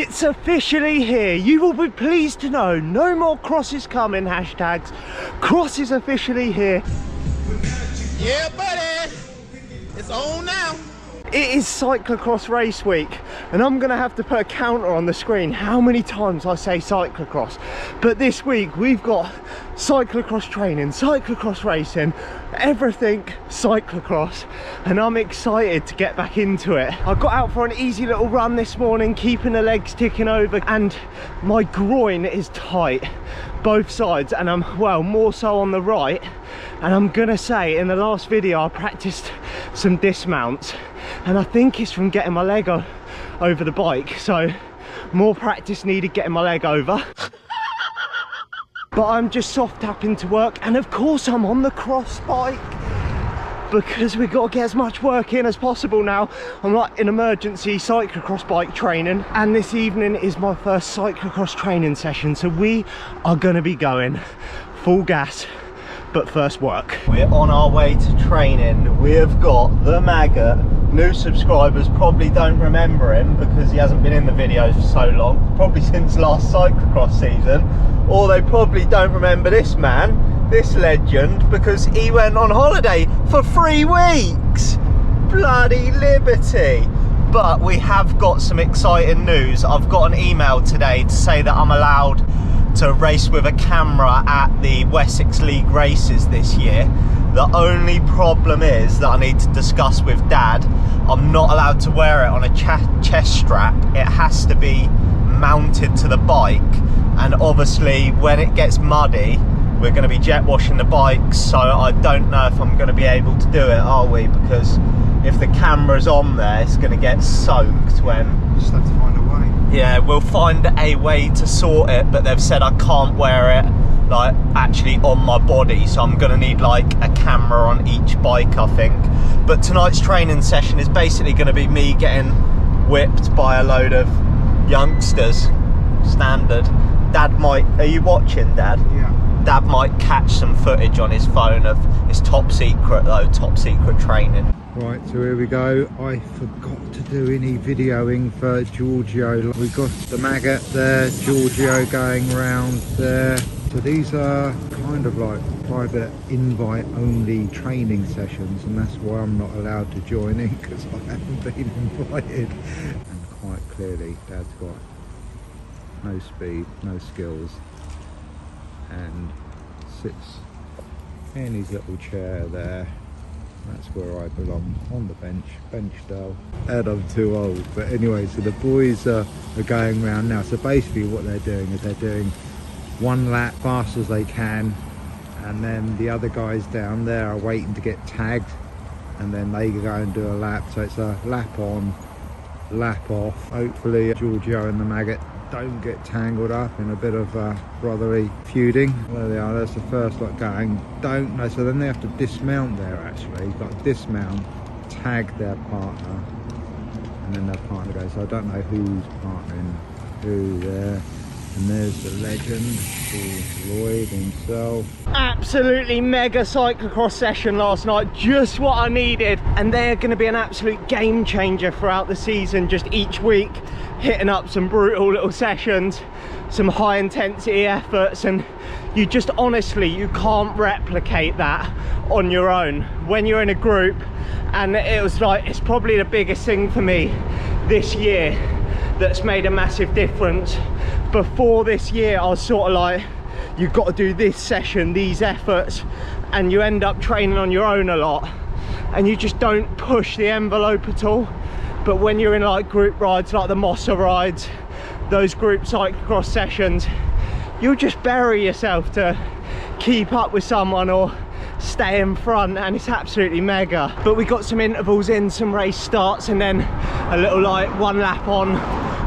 It's officially here. You will be pleased to know no more crosses coming hashtags. Cross is officially here. Yeah, buddy. It's on now. It is cyclocross race week, and I'm gonna have to put a counter on the screen how many times I say cyclocross. But this week we've got cyclocross training, cyclocross racing, everything cyclocross, and I'm excited to get back into it. I got out for an easy little run this morning, keeping the legs ticking over, and my groin is tight both sides, and I'm, well, more so on the right. And I'm gonna say, in the last video I practiced some dismounts, and I think it's from getting my leg over the bike, so more practice needed getting my leg over. But I'm just soft tapping to work, and of course I'm on the cross bike because we've got to get as much work in as possible now. I'm like in emergency cyclocross bike training, and this evening is my first cyclocross training session, so we are going to be going full gas. But first work. We're on our way to training. We have got the maggot. New subscribers probably don't remember him because he hasn't been in the videos for so long, probably since last cyclocross season. Or they probably don't remember this man, this legend, because he went on holiday for 3 weeks. Bloody liberty. But we have got some exciting news. I've got an email today to say that I'm allowed to race with a camera at the Wessex League races this year. The only problem is that I need to discuss with Dad. I'm not allowed to wear it on a chest strap. It has to be mounted to the bike, and obviously when it gets muddy we're going to be jet washing the bikes, so I don't know if I'm going to be able to do it, are we? Because if the camera's on there it's going to get soaked when... Just have to find a way. Yeah, we'll find a way to sort it, but they've said I can't wear it like actually on my body, so I'm gonna need like a camera on each bike, I think. But tonight's training session is basically going to be me getting whipped by a load of youngsters. Standard. Dad might... Are you watching, Dad? Yeah. Dad might catch some footage on his phone of... It's top secret though, top secret training. Right, so here we go. I forgot to do any videoing for Giorgio. We've got the maggot there, Giorgio going round there. So these are kind of like private invite only training sessions, and that's why I'm not allowed to join in, because I haven't been invited. And quite clearly Dad's got no speed, no skills, and sits in his little chair there. That's where I belong, on the bench dull. And I'm too old. But anyway, so the boys are going around now. So basically what they're doing is they're doing one lap fast as they can, and then the other guys down there are waiting to get tagged, and then they go and do a lap. So it's a lap on, lap off. Hopefully Giorgio and the maggot don't get tangled up in a bit of brotherly feuding. There they are, there's the first lot going. Don't know, so then they have to dismount there actually. You've got to dismount, tag their partner, and then their partner goes. So I don't know who's partnering who there. And there's the legend, Lloyd himself. Absolutely mega cyclocross session last night, just what I needed. And they're going to be an absolute game changer throughout the season, just each week hitting up some brutal little sessions, some high intensity efforts, and you just honestly, you can't replicate that on your own when you're in a group. And it was like, it's probably the biggest thing for me this year that's made a massive difference. Before this year I was sort of like, you've got to do this session, these efforts, and you end up training on your own a lot and you just don't push the envelope at all. But when you're in like group rides like the Mossa rides, those group cyclocross sessions, you'll just bury yourself to keep up with someone or stay in front, and it's absolutely mega. But we got some intervals in, some race starts, and then a little like one lap on,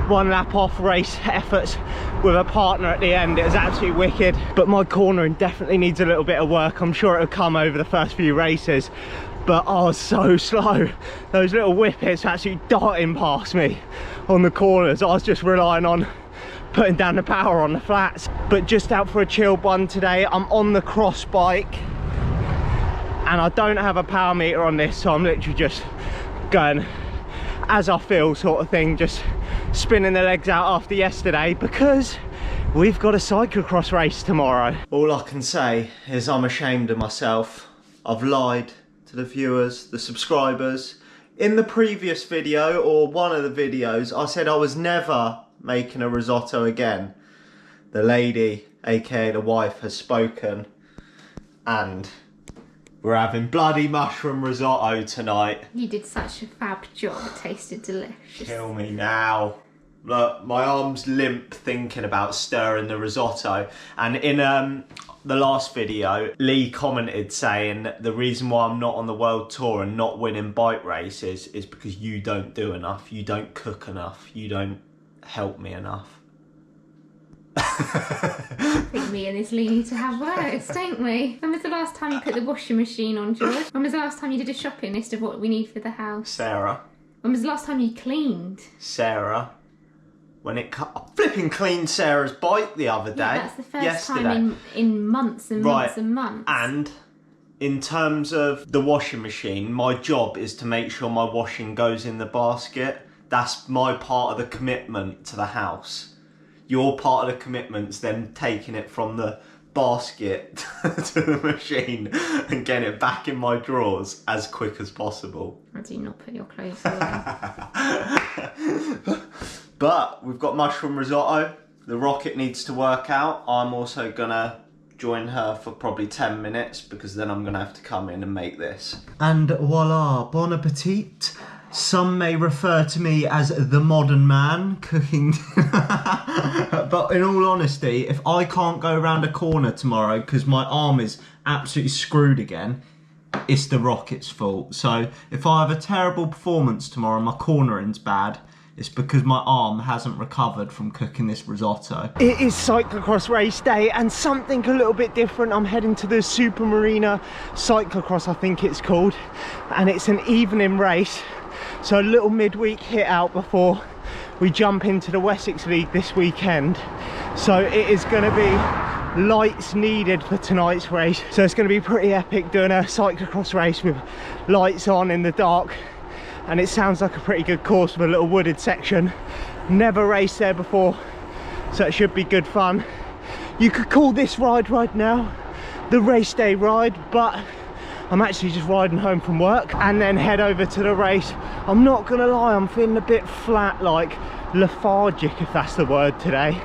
one lap off race efforts with a partner at the end. It was absolutely wicked. But my cornering definitely needs a little bit of work. I'm sure it'll come over the first few races, but I was so slow. Those little whippets were actually darting past me on the corners. I was just relying on putting down the power on the flats. But just out for a chilled one today. I'm on the cross bike and I don't have a power meter on this, so I'm literally just going as I feel sort of thing, just spinning their legs out after yesterday because we've got a cyclocross race tomorrow. All I can say is I'm ashamed of myself. I've lied to the viewers, the subscribers. In the previous video, or one of the videos, I said I was never making a risotto again. The lady, aka the wife, has spoken, and we're having bloody mushroom risotto tonight. You did such a fab job, it tasted delicious. Kill me now. Look, my arm's limp thinking about stirring the risotto. And in the last video, Lee commented saying the reason why I'm not on the world tour and not winning bike races is because you don't do enough, you don't cook enough, you don't help me enough. I think me and this Lee need to have words, don't we? When was the last time you put the washing machine on, George? When was the last time you did a shopping list of what we need for the house? Sarah. When was the last time you cleaned? Sarah. When I flipping cleaned Sarah's bike the other day. Yeah, that's the first time in months and months and months. And in terms of the washing machine, my job is to make sure my washing goes in the basket. That's my part of the commitment to the house. Your part of the commitment's then taking it from the basket to the machine and getting it back in my drawers as quick as possible. I do not put your clothes away. But we've got mushroom risotto. The rocket needs to work out. I'm also gonna join her for probably 10 minutes because then I'm gonna have to come in and make this. And voila, bon appetit. Some may refer to me as the modern man cooking. But in all honesty, if I can't go around a corner tomorrow because my arm is absolutely screwed again, it's the rocket's fault. So if I have a terrible performance tomorrow and my cornering's bad, it's because my arm hasn't recovered from cooking this risotto. It is cyclocross race day and something a little bit different. I'm heading to the Supermarine Cyclocross, I think it's called. And it's an evening race. So a little midweek hit out before we jump into the Wessex League this weekend. So it is going to be lights needed for tonight's race. So it's going to be pretty epic doing a cyclocross race with lights on in the dark. And it sounds like a pretty good course with a little wooded section. Never raced there before, so it should be good fun. You could call this ride right now the race day ride, but I'm actually just riding home from work and then head over to the race. I'm not gonna lie, I'm feeling a bit flat, like lethargic if that's the word today,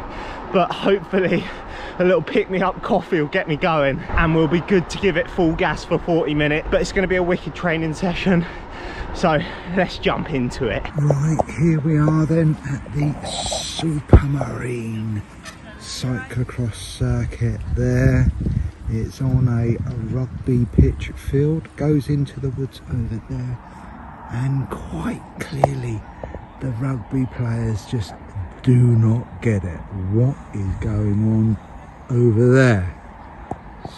but hopefully a little pick-me-up coffee will get me going and we'll be good to give it full gas for 40 minutes. But it's gonna be a wicked training session, so let's jump into it. Right, here we are then at the Supermarine cyclocross circuit there. It's on a rugby pitch field, goes into the woods over there, and quite clearly the rugby players just do not get it. What is going on over there?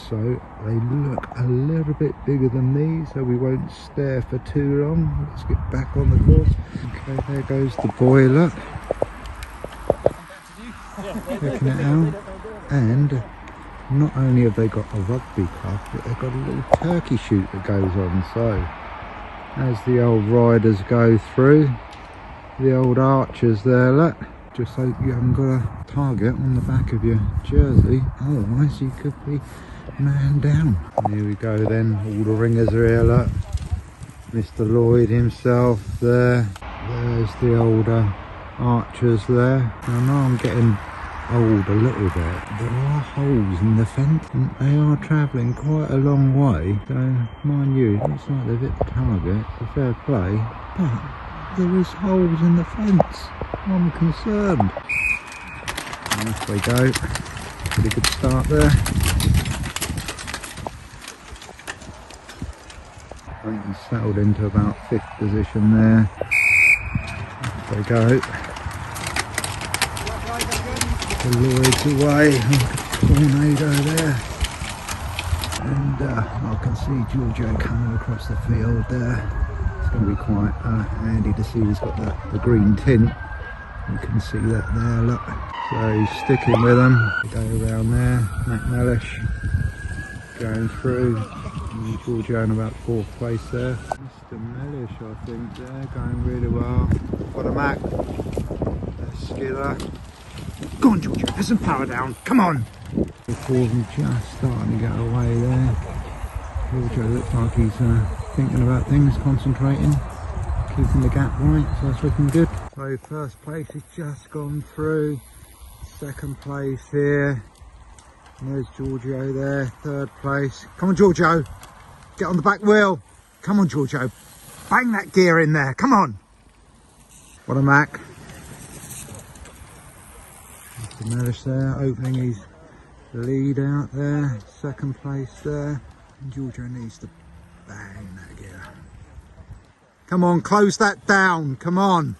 So they look a little bit bigger than me, so we won't stare for too long. Let's get back on the course. Okay, there goes the boiler. Checking it out. And not only have they got a rugby club, but they've got a little turkey shoot that goes on. So as the old riders go through, the old archers there, look, just so you haven't got a target on the back of your jersey, otherwise you could be man down. And here we go then, all the ringers are here, look. Mr. Lloyd himself there. There's the older archers there. I know I'm getting old a little bit. There are holes in the fence and they are travelling quite a long way. So, mind you, it's like they've hit the target, a fair play. But there is holes in the fence. I'm concerned. And off they go. Pretty good start there. I think he's settled into about 5th position there. Off they go. The Lloyd's away. Tornado there. And I can see Giorgio coming across the field there. It's going to be quite handy to see he's got the green tint. You can see that there, look. So he's sticking with them. They go around there. McNellish going through. And Giorgio in about 4th place there. Mr. Mellish, I think, there, going really well. For the Mac. skidder. Go on, Georgia, put some power down. Come on. The Corbin just starting to get away there. Georgia looks like he's thinking about things, concentrating, keeping the gap right, so that's looking good. So first place has just gone through. Second place here. And there's Giorgio there, third place. Come on, Giorgio. Get on the back wheel. Come on, Giorgio. Bang that gear in there. Come on. What a Mac. Mr. Mellish there, opening his lead out there. Second place there. And Giorgio needs to bang that gear. Come on, close that down. Come on.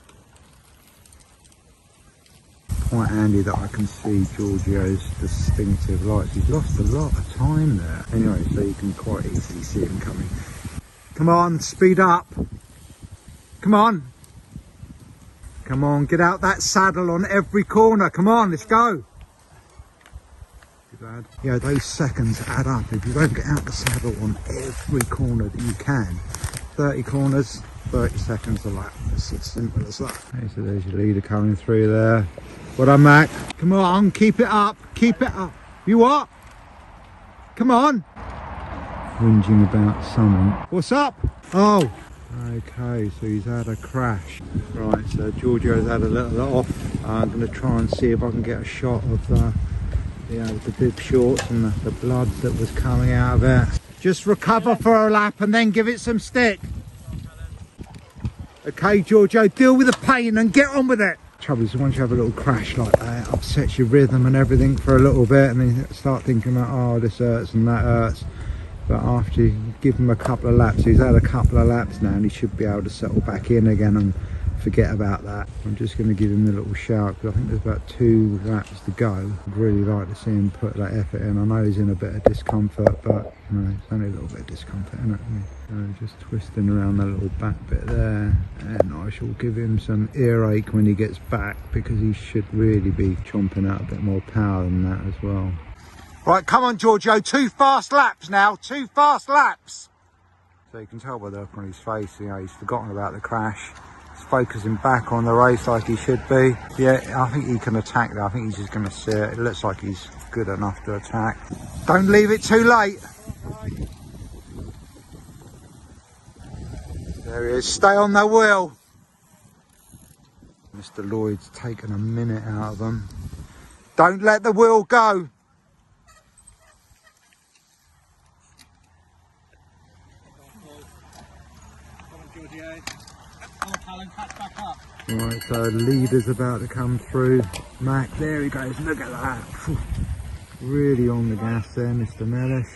Quite handy that I can see Giorgio's distinctive lights. He's lost a lot of time there. Anyway, so you can quite easily see him coming. Come on, speed up. Come on. Come on, get out that saddle on every corner. Come on, let's go. Good lad. Yeah, those seconds add up. If you don't get out the saddle on every corner that you can, 30 corners, 30 seconds a lap. It's as simple as that. Okay, so there's your leader coming through there. What up, Mac? Come on, keep it up. Keep it up. You what? Come on. Whinging about something. What's up? Oh. Okay, so he's had a crash. Right, so Giorgio's had a little off. I'm going to try and see if I can get a shot of the bib shorts and the blood that was coming out of it. Just recover for a lap and then give it some stick. Okay, Giorgio, deal with the pain and get on with it. Trouble is, once you have a little crash like that, it upsets your rhythm and everything for a little bit, and then you start thinking about, oh, this hurts and that hurts. But after you give him a couple of laps, he's had a couple of laps now, and he should be able to settle back in again and forget about that. I'm just going to give him a little shout, because I think there's about 2 laps to go. I'd really like to see him put that effort in. I know he's in a bit of discomfort, but you know, it's only a little bit of discomfort, isn't it? Just twisting around the little back bit there, and I shall give him some earache when he gets back, because he should really be chomping out a bit more power than that as well. Right, come on, Giorgio, 2 fast laps now, 2 fast laps. So you can tell by the look on his face, you know, he's forgotten about the crash. He's focusing back on the race like he should be. Yeah, I think he can attack that. I think he's just going to see it. It looks like he's good enough to attack. Don't leave it too late. There he is, stay on the wheel. Mr. Lloyd's taken a minute out of him. Don't let the wheel go. Right, so leader's about to come through. Mac, there he goes, look at that. Whew. Really on the gas there, Mr. Mellish.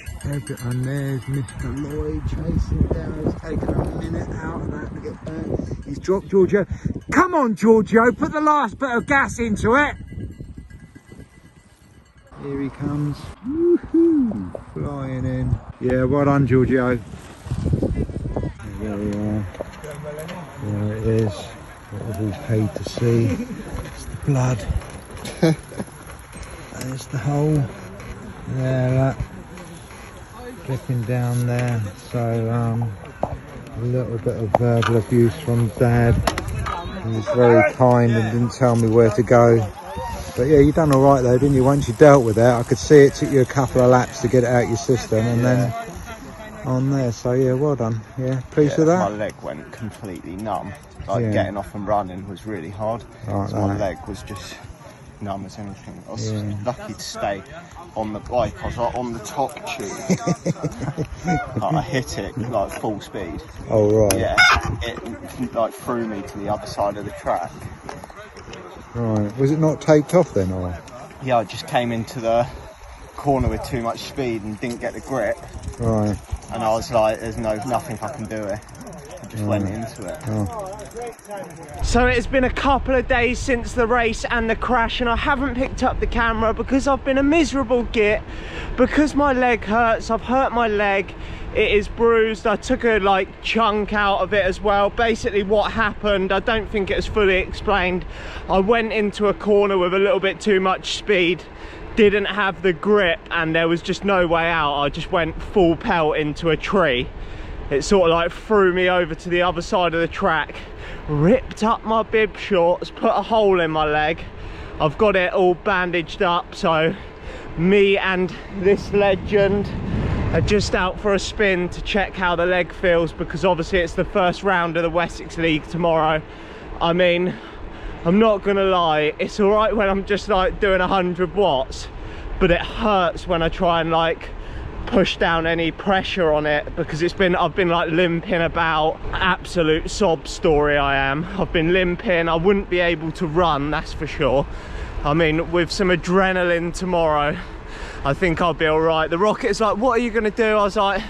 And there's Mr. Lloyd chasing down. He's taken a minute out of that to get back. He's dropped Giorgio. Come on, Giorgio, put the last bit of gas into it. Here he comes. Woohoo! Flying in. Yeah, well done, Giorgio. There we are. There it is. What we've all paid to see. It's the blood. There's the hole. There, that. Dripping down there. So, a little bit of verbal abuse from Dad. He was very kind and didn't tell me where to go. But yeah, you done all right though, didn't you? Once you dealt with it, I could see it took you a couple of laps to get it out your system, and then on there. So yeah, well done. Yeah, pleased with that. My leg went completely numb. Like getting off and running was really hard. Like so my leg was just numb as anything. I was lucky to stay on the bike. I was like on the top tube. Like, I hit it like full speed. Oh right. Yeah, it like threw me to the other side of the track. Right. Was it not taped off then, or? Yeah, I just came into the corner with too much speed and didn't get the grip. Right. And I was like, there's nothing I can do here. I just went into it. Oh. So it's been a couple of days since the race and the crash, and I haven't picked up the camera because I've been a miserable git. Because my leg hurts, I've hurt my leg. It is bruised. I took a chunk out of it as well. Basically what happened, I don't think it was fully explained. I went into a corner with a little bit too much speed, didn't have the grip, and there was just no way out. I just went full pelt into a tree. It sort of threw me over to the other side of the track, ripped up my bib shorts, put a hole in my leg. I've got it all bandaged up, so me and this legend are just out for a spin to check how the leg feels, because obviously it's the first round of the Wessex League tomorrow. I mean, I'm not gonna lie, it's all right when I'm just like doing 100 watts, but it hurts when I try and like push down any pressure on it, because I've been like limping about. Absolute sob story I am. I've been limping. I wouldn't be able to run, that's for sure. I mean, with some adrenaline tomorrow, I think I'll be all right. The Rocket's like, what are you gonna do? I was like,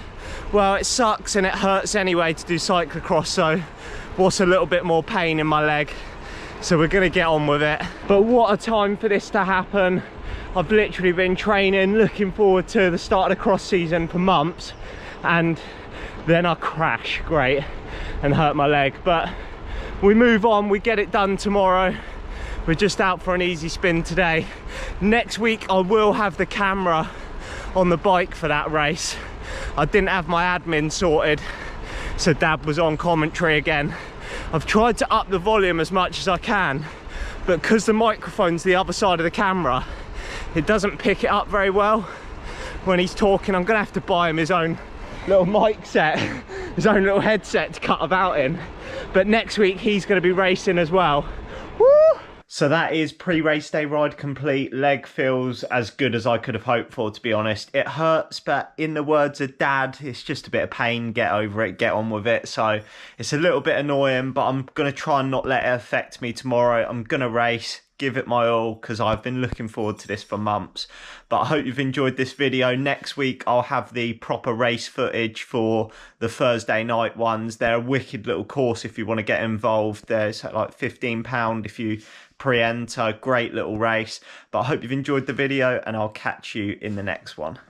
well, it sucks and it hurts anyway to do cyclocross, so what's a little bit more pain in my leg? So we're gonna get on with it. But what a time for this to happen. I've literally been training, looking forward to the start of the cross season for months, and then I crash, great, and hurt my leg. But we move on, we get it done tomorrow. We're just out for an easy spin today. Next week I will have the camera on the bike for that race. I didn't have my admin sorted, so Dad was on commentary again. I've tried to up the volume as much as I can, but because the microphone's the other side of the camera, it doesn't pick it up very well when he's talking. I'm gonna have to buy him his own little mic set, his own little headset to cut about in. But next week he's gonna be racing as well. Woo! So that is pre-race day ride complete. Leg feels as good as I could have hoped for, to be honest. It hurts, but in the words of Dad, it's just a bit of pain. Get over it, get on with it. So it's a little bit annoying, but I'm gonna try and not let it affect me tomorrow. I'm gonna race, give it my all, because I've been looking forward to this for months. But I hope you've enjoyed this video. Next week I'll have the proper race footage for the Thursday night ones. They're a wicked little course if you want to get involved. There's like £15 if you pre-enter. Great little race. But I hope you've enjoyed the video, and I'll catch you in the next one.